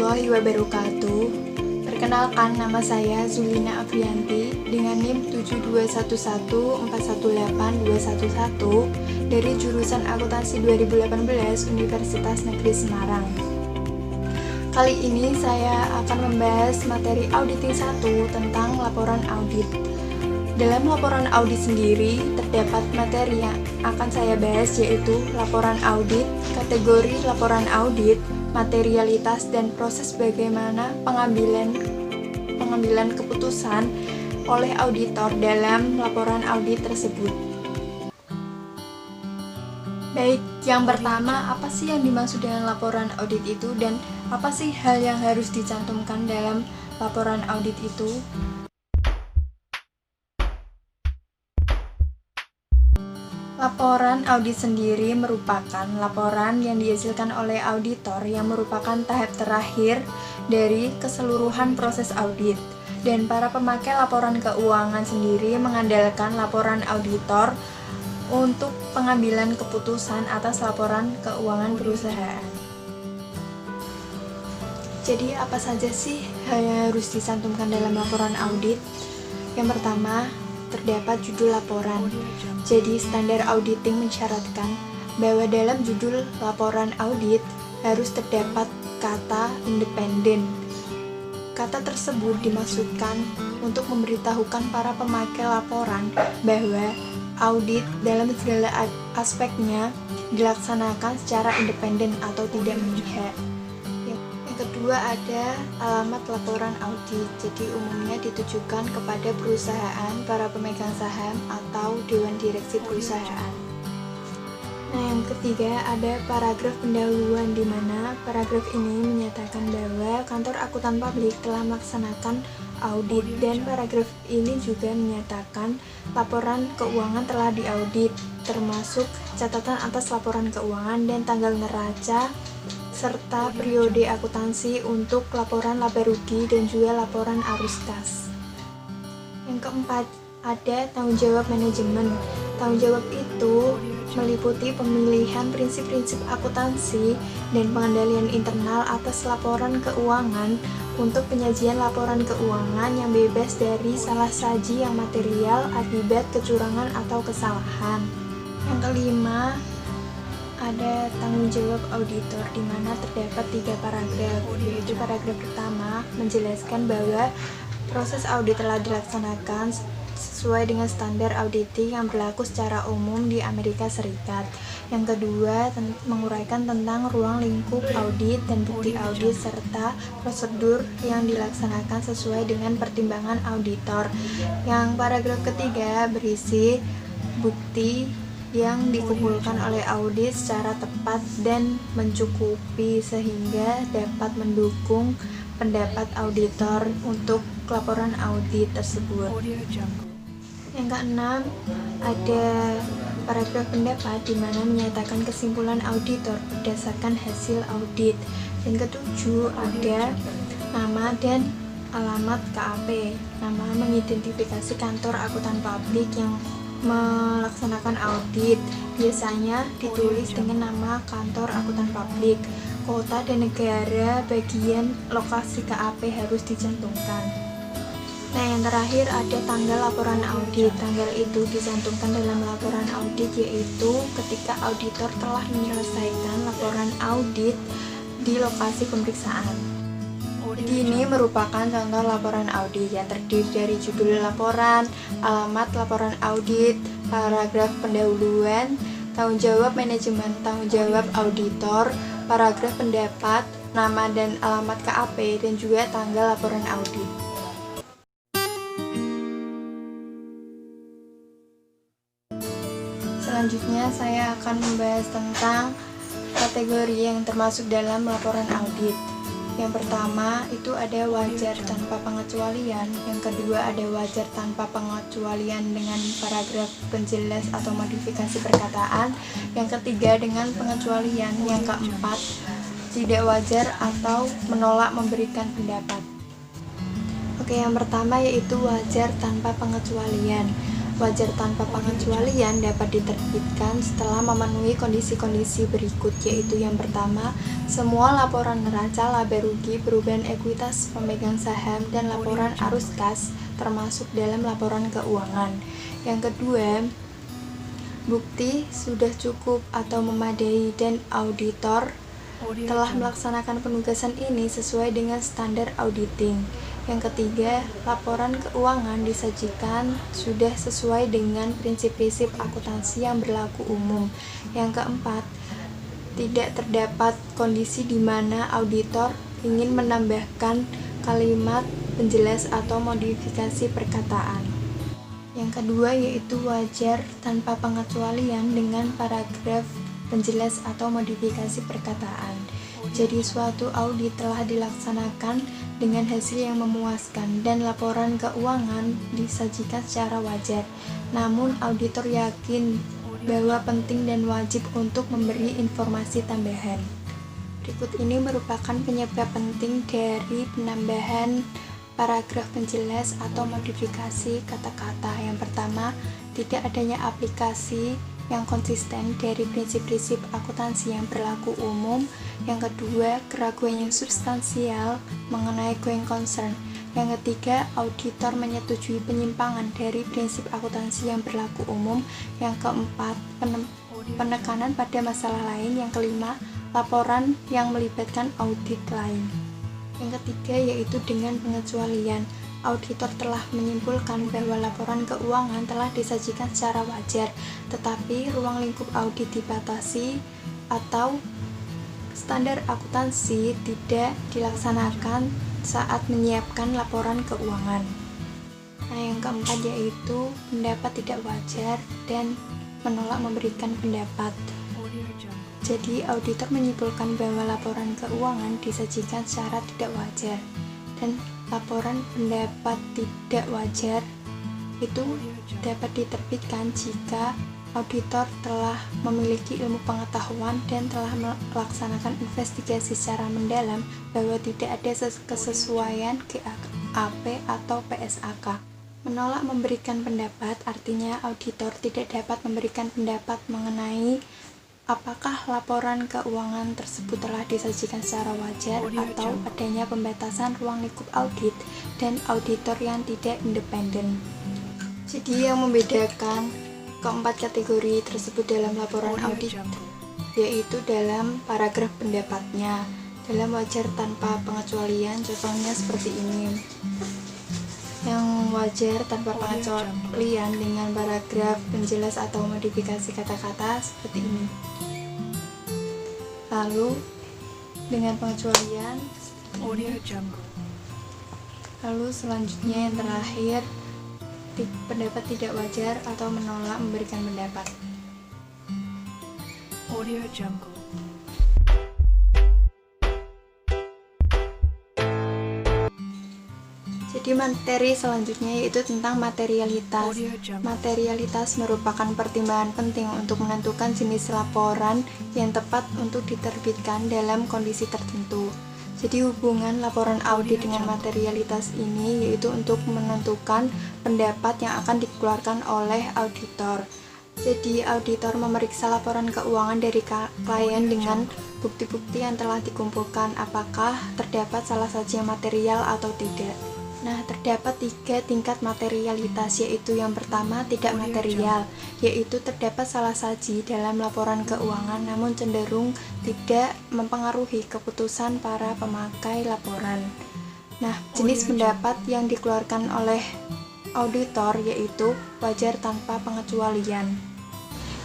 warahmatullahi wabarakatuh. Perkenalkan, nama saya Zulina Afrianti dengan NIM 72114182111 dari jurusan Akuntansi 2018 Universitas Negeri Semarang. Kali ini saya akan membahas materi auditing 1 tentang laporan audit. Dalam laporan audit sendiri, terdapat materi yang akan saya bahas yaitu laporan audit, kategori laporan audit, materialitas, dan proses bagaimana pengambilan keputusan oleh auditor dalam laporan audit tersebut. Baik, yang pertama, apa sih yang dimaksud dengan laporan audit itu dan apa sih hal yang harus dicantumkan dalam laporan audit itu? Laporan audit sendiri merupakan laporan yang dihasilkan oleh auditor yang merupakan tahap terakhir dari keseluruhan proses audit. Dan para pemakai laporan keuangan sendiri mengandalkan laporan auditor untuk pengambilan keputusan atas laporan keuangan perusahaan. Jadi apa saja sih hal yang harus dicantumkan dalam laporan audit? Yang pertama, terdapat judul laporan. Jadi standar auditing mensyaratkan bahwa dalam judul laporan audit harus terdapat kata independen. Kata tersebut dimaksudkan untuk memberitahukan para pemakai laporan bahwa audit dalam segala aspeknya dilaksanakan secara independen atau tidak memihak. Kedua, ada alamat laporan audit. Jadi umumnya ditujukan kepada perusahaan, para pemegang saham, atau dewan direksi perusahaan. Nah, yang ketiga ada paragraf pendahuluan, di mana paragraf ini menyatakan bahwa kantor akuntan publik telah melaksanakan audit, dan paragraf ini juga menyatakan laporan keuangan telah diaudit, termasuk catatan atas laporan keuangan dan tanggal neraca serta periode akuntansi untuk laporan laba rugi dan juga laporan arus kas. Yang keempat, ada tanggung jawab manajemen. Tanggung jawab itu meliputi pemilihan prinsip-prinsip akuntansi dan pengendalian internal atas laporan keuangan untuk penyajian laporan keuangan yang bebas dari salah saji yang material akibat kecurangan atau kesalahan. Yang kelima, ada tanggung jawab auditor, di mana terdapat 3 paragraf, yaitu paragraf pertama menjelaskan bahwa proses audit telah dilaksanakan sesuai dengan standar auditing yang berlaku secara umum di Amerika Serikat. Yang kedua, menguraikan tentang ruang lingkup audit dan bukti audit serta prosedur yang dilaksanakan sesuai dengan pertimbangan auditor. Yang paragraf ketiga berisi bukti yang dikumpulkan oleh audit secara tepat dan mencukupi sehingga dapat mendukung pendapat auditor untuk laporan audit tersebut. Yang keenam, ada paragraf pendapat di mana menyatakan kesimpulan auditor berdasarkan hasil audit. Yang ketujuh, ada nama dan alamat KAP. Nama mengidentifikasi kantor akuntan publik yang melaksanakan audit, biasanya ditulis dengan nama kantor akuntan publik. Kota dan negara bagian lokasi KAP harus dicantumkan. Nah, yang terakhir ada tanggal laporan audit. Tanggal itu dicantumkan dalam laporan audit, yaitu ketika auditor telah menyelesaikan laporan audit di lokasi pemeriksaan. Jadi ini merupakan contoh laporan audit yang terdiri dari judul laporan, alamat laporan audit, paragraf pendahuluan, tanggung jawab manajemen, tanggung jawab auditor, paragraf pendapat, nama dan alamat KAP, dan juga tanggal laporan audit. Selanjutnya saya akan membahas tentang kategori yang termasuk dalam laporan audit. Yang pertama itu ada wajar tanpa pengecualian, yang kedua ada wajar tanpa pengecualian dengan paragraf penjelas atau modifikasi perkataan, yang ketiga dengan pengecualian, yang keempat tidak wajar atau menolak memberikan pendapat. Oke, yang pertama yaitu wajar tanpa pengecualian. wajar tanpa pengecualian dapat diterbitkan setelah memenuhi kondisi-kondisi berikut, yaitu yang pertama, semua laporan neraca, laba rugi, perubahan ekuitas pemegang saham, dan laporan arus kas termasuk dalam laporan keuangan. Yang kedua, bukti sudah cukup atau memadai dan auditor telah melaksanakan penugasan ini sesuai dengan standar auditing. Yang ketiga, laporan keuangan disajikan sudah sesuai dengan prinsip-prinsip akuntansi yang berlaku umum. Yang keempat, tidak terdapat kondisi di mana auditor ingin menambahkan kalimat penjelas atau modifikasi perkataan. Yang kedua yaitu wajar tanpa pengecualian dengan paragraf penjelas atau modifikasi perkataan. Jadi suatu audit telah dilaksanakan dengan hasil yang memuaskan dan laporan keuangan disajikan secara wajar. Namun auditor yakin bahwa penting dan wajib untuk memberi informasi tambahan. Berikut ini merupakan penyebab penting dari penambahan paragraf penjelas atau modifikasi kata-kata. Yang pertama, tidak adanya aplikasi yang konsisten dari prinsip-prinsip akuntansi yang berlaku umum. Yang kedua, keraguan yang substansial mengenai going concern. Yang ketiga, auditor menyetujui penyimpangan dari prinsip akuntansi yang berlaku umum. Yang keempat, penekanan pada masalah lain. Yang kelima, laporan yang melibatkan audit lain. Yang ketiga yaitu dengan pengecualian. Auditor telah menyimpulkan bahwa laporan keuangan telah disajikan secara wajar, tetapi ruang lingkup audit dibatasi atau standar akuntansi tidak dilaksanakan saat menyiapkan laporan keuangan. Nah, yang keempat yaitu pendapat tidak wajar dan menolak memberikan pendapat. Jadi, auditor menyimpulkan bahwa laporan keuangan disajikan secara tidak wajar dan laporan pendapat tidak wajar itu dapat diterbitkan jika auditor telah memiliki ilmu pengetahuan dan telah melaksanakan investigasi secara mendalam bahwa tidak ada kesesuaian GAP atau PSAK. Menolak memberikan pendapat artinya auditor tidak dapat memberikan pendapat mengenai apakah laporan keuangan tersebut telah disajikan secara wajar atau adanya pembatasan ruang lingkup audit dan auditor yang tidak independen. Jadi yang membedakan keempat kategori tersebut dalam laporan audit yaitu dalam paragraf pendapatnya. Dalam wajar tanpa pengecualian, contohnya seperti ini. Yang wajar tanpa pengecualian dengan paragraf penjelas atau modifikasi kata-kata seperti ini. Lalu dengan pengecualian lalu selanjutnya yang terakhir, pendapat tidak wajar atau menolak memberikan pendapat. Jadi materi selanjutnya yaitu tentang materialitas. Materialitas merupakan pertimbangan penting untuk menentukan jenis laporan yang tepat untuk diterbitkan dalam kondisi tertentu. Jadi hubungan laporan audit dengan materialitas ini yaitu untuk menentukan pendapat yang akan dikeluarkan oleh auditor. Jadi auditor memeriksa laporan keuangan dari klien dengan bukti-bukti yang telah dikumpulkan, apakah terdapat salah satu material atau tidak. Nah, terdapat 3 tingkat materialitas, yaitu yang pertama tidak material, yaitu terdapat salah saji dalam laporan keuangan namun cenderung tidak mempengaruhi keputusan para pemakai laporan. Nah, jenis pendapat yang dikeluarkan oleh auditor yaitu wajar tanpa pengecualian.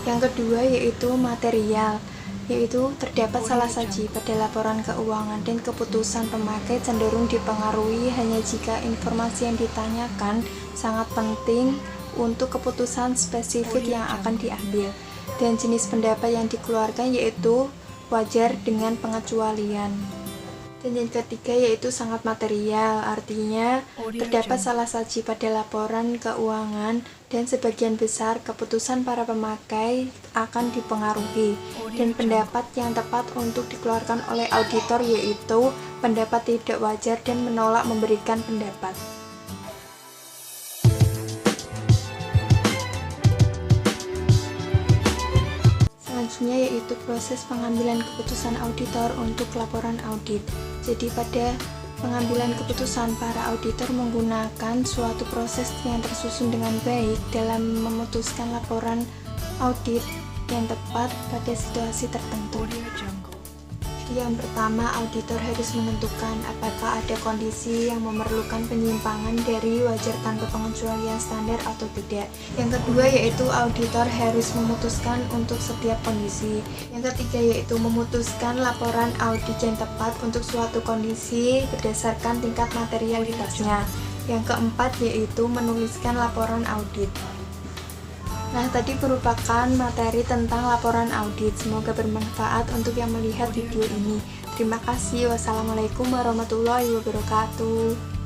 Yang kedua yaitu material, yaitu terdapat salah saji pada laporan keuangan dan keputusan pemakai cenderung dipengaruhi hanya jika informasi yang ditanyakan sangat penting untuk keputusan spesifik yang akan diambil. Dan jenis pendapat yang dikeluarkan yaitu wajar dengan pengecualian. Dan yang ketiga yaitu sangat material, artinya terdapat salah saji pada laporan keuangan dan sebagian besar keputusan para pemakai akan dipengaruhi. Dan pendapat yang tepat untuk dikeluarkan oleh auditor yaitu pendapat tidak wajar dan menolak memberikan pendapat. prosesnya yaitu proses pengambilan keputusan auditor untuk laporan audit. Jadi pada pengambilan keputusan, para auditor menggunakan suatu proses yang tersusun dengan baik dalam memutuskan laporan audit yang tepat pada situasi tertentu. Yang pertama, auditor harus menentukan apakah ada kondisi yang memerlukan penyimpangan dari wajar tanpa pengecualian standar atau tidak. Yang kedua yaitu auditor harus memutuskan untuk setiap kondisi. Yang ketiga yaitu memutuskan laporan audit yang tepat untuk suatu kondisi berdasarkan tingkat materialitasnya. Yang keempat yaitu menuliskan laporan audit. Nah, tadi merupakan materi tentang laporan audit. Semoga bermanfaat untuk yang melihat video ini. Terima kasih. Wassalamualaikum warahmatullahi wabarakatuh.